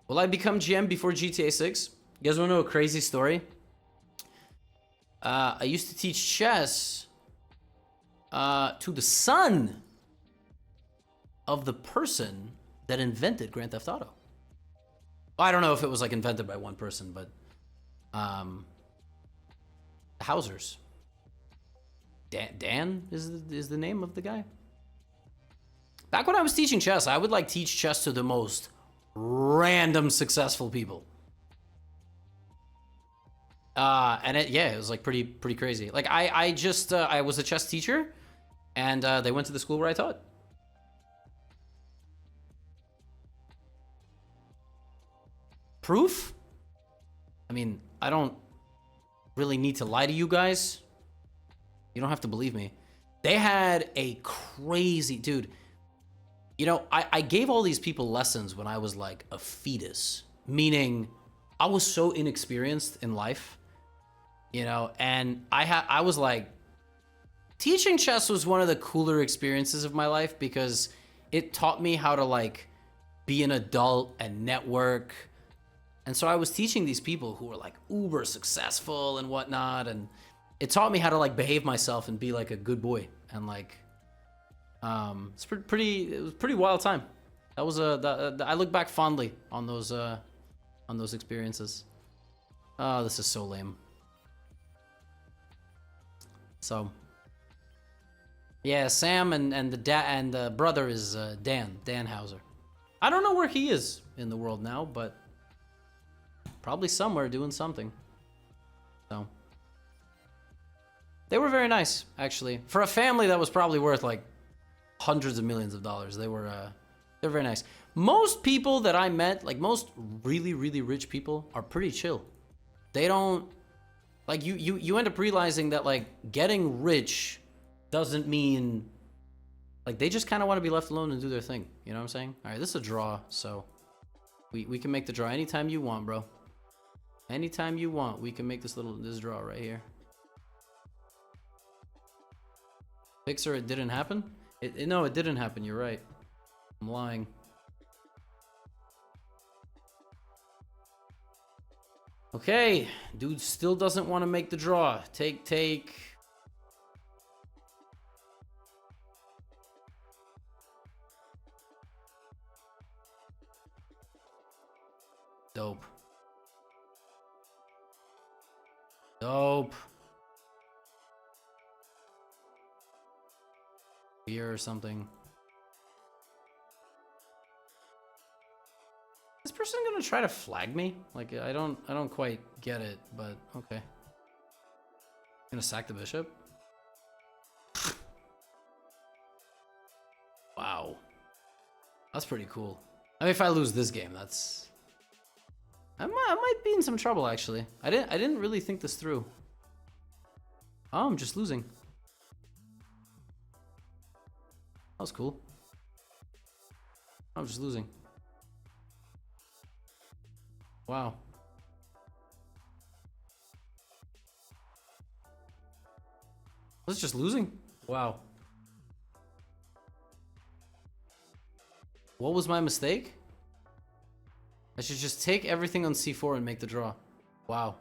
Will I become GM before GTA 6? You guys want to know a crazy story? I used to teach chess to the son of the person that invented Grand Theft Auto. I don't know if it was like invented by one person, but Hausers. Dan is the name of the guy. Back when I was teaching chess, I would like teach chess to the most random successful people. And it was like pretty crazy. Like I was a chess teacher, and they went to the school where I taught. Proof? I mean, I don't really need to lie to you guys. You don't have to believe me. They had a crazy dude. You know, I gave all these people lessons when I was like a fetus, meaning I was so inexperienced in life, you know, and I was like, teaching chess was one of the cooler experiences of my life because it taught me how to like be an adult and network. And so I was teaching these people who were like uber successful and whatnot, and it taught me how to like behave myself and be like a good boy. And like, it was a pretty wild time. That was I look back fondly on those experiences. Oh, this is so lame. So, yeah, Sam and the brother is Dan Hauser. I don't know where he is in the world now, but probably somewhere doing something. So, they were very nice, actually. For a family that was probably worth like hundreds of millions of dollars, they're very nice. Most people that I met, like most really rich people, are pretty chill. They don't like you end up realizing that like getting rich doesn't mean like they just kind of want to be left alone and do their thing. You know what I'm saying? All right, this is a draw, so we can make the draw anytime you want, bro. Anytime you want, we can make this draw right here. Fixer, it didn't happen? No, it didn't happen. You're right. I'm lying. Okay, dude still doesn't want to make the draw. Take. Dope. Beer or something. This person gonna try to flag me? Like I don't quite get it, but okay. Gonna sack the bishop? Wow. That's pretty cool. I mean, if I lose this game, I might be in some trouble actually. I didn't really think this through. Oh, I'm just losing. That was cool. I'm just losing. Wow. I was just losing? Wow. What was my mistake? I should just take everything on c4 and make the draw. Wow.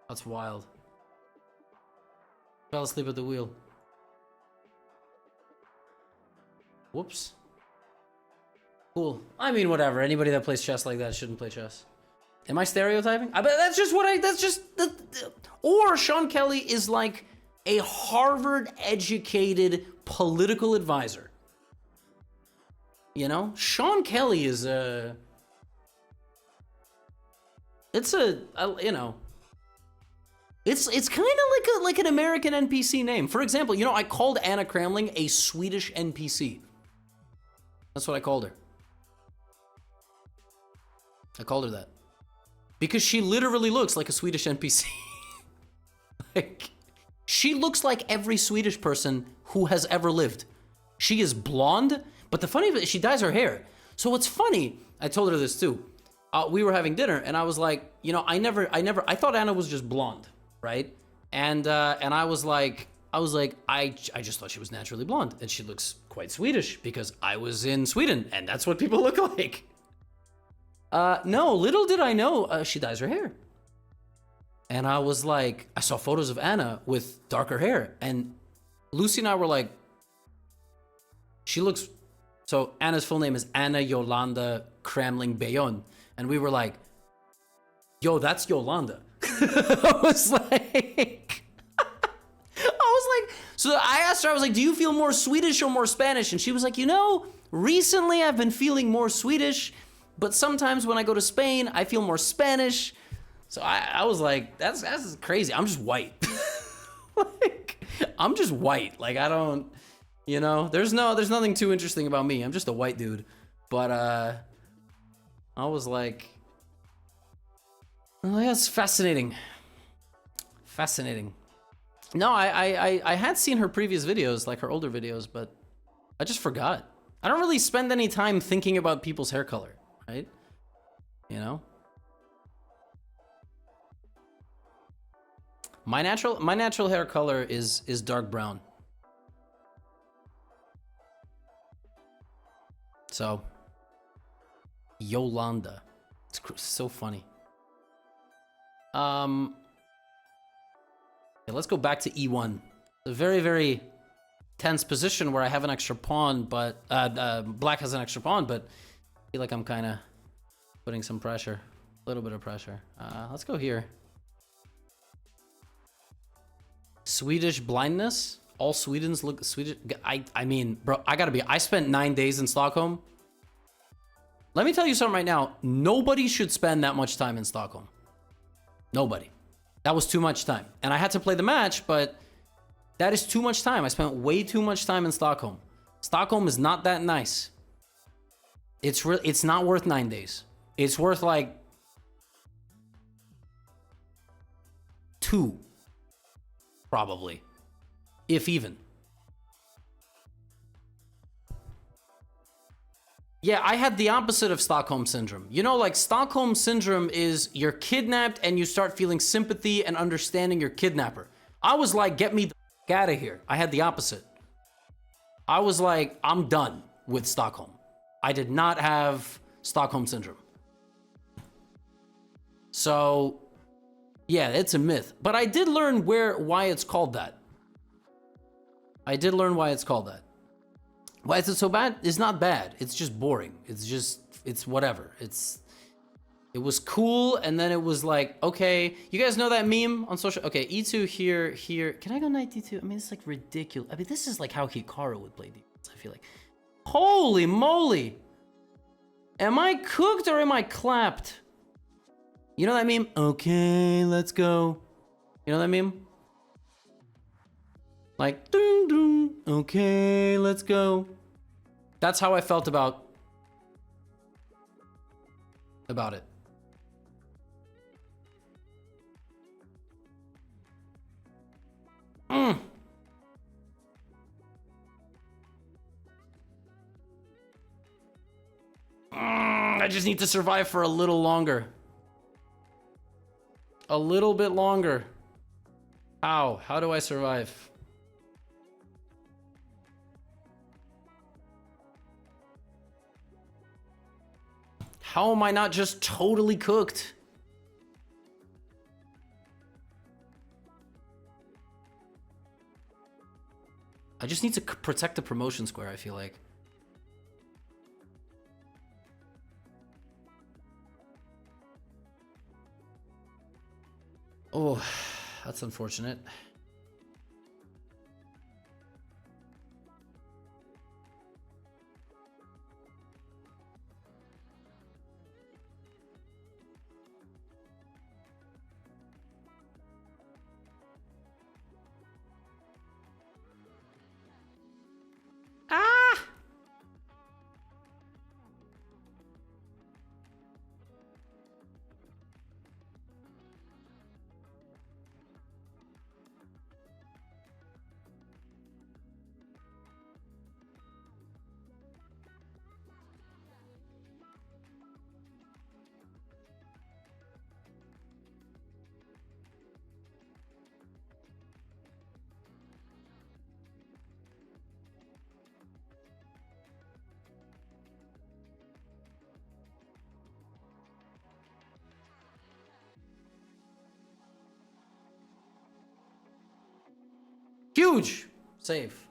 That's wild. Fell asleep at the wheel. Whoops. Cool. I mean, whatever. Anybody that plays chess like that shouldn't play chess. Am I stereotyping? I bet that's just what that's just or Sean Kelly is like a Harvard-educated political advisor. You know? Sean Kelly is it's kind of like an American NPC name. For example, you know, I called Anna Cramling a Swedish NPC. That's what I called her. I called her that. Because she literally looks like a Swedish NPC. Like, she looks like every Swedish person who has ever lived. She is blonde, but the funny thing is she dyes her hair. So what's funny, I told her this too. We were having dinner and I was like, you know, I thought Anna was just blonde, right? And I was like, I just thought she was naturally blonde, and she looks quite Swedish because I was in Sweden and that's what people look like. No, little did I know, she dyes her hair. And I was like, I saw photos of Anna with darker hair. And Lucy and I were like, she looks, so Anna's full name is Anna Yolanda Cramling Bayon. And we were like, yo, that's Yolanda. I was like, so I asked her, I was like, do you feel more Swedish or more Spanish? And she was like, you know, recently I've been feeling more Swedish, but sometimes when I go to Spain, I feel more Spanish. So I was like, that's crazy. I'm just white. Like, I'm just white. Like, I don't, you know, there's nothing too interesting about me. I'm just a white dude. But I was like, oh, that's fascinating. Fascinating. No, I had seen her previous videos, like her older videos, but I just forgot. I don't really spend any time thinking about people's hair color, right? You know? My natural hair color is dark brown. So, Yolanda. It's so funny. Yeah, let's go back to E1. A very, very tense position where I have an extra pawn, but black has an extra pawn, but I feel like I'm kind of putting some pressure, a little bit of pressure. Let's go here. Swedish blindness. All Swedes look Swedish. I mean, bro, I spent 9 days in Stockholm. Let me tell you something right now. Nobody should spend that much time in Stockholm. Nobody. That was too much time. And I had to play the match, but that is too much time. I spent way too much time in Stockholm. Stockholm is not that nice. It's not worth 9 days. It's worth like 2. Probably. If even. Yeah, I had the opposite of Stockholm Syndrome. You know, like Stockholm Syndrome is you're kidnapped and you start feeling sympathy and understanding your kidnapper. I was like, get me the f out of here. I had the opposite. I was like, I'm done with Stockholm. I did not have Stockholm Syndrome. So, yeah, it's a myth. But I did learn why it's called that. I did learn why it's called that. Why is it so bad? It's not bad. It's just boring. It's whatever. It was cool, and then it was like, okay, you guys know that meme on social? Okay, E2 here. Can I go knight D2? I mean, it's like ridiculous. I mean, this is like how Hikaru would play defense, I feel like. Holy moly! Am I cooked or am I clapped? You know that meme? Okay, let's go. You know that meme? Like, doom, doom. Okay, let's go. That's how I felt about it. I just need to survive for a little longer. A little bit longer. How? How do I survive? How am I not just totally cooked? I just need to protect the promotion square, I feel like. Oh, that's unfortunate. Ah! Huge save.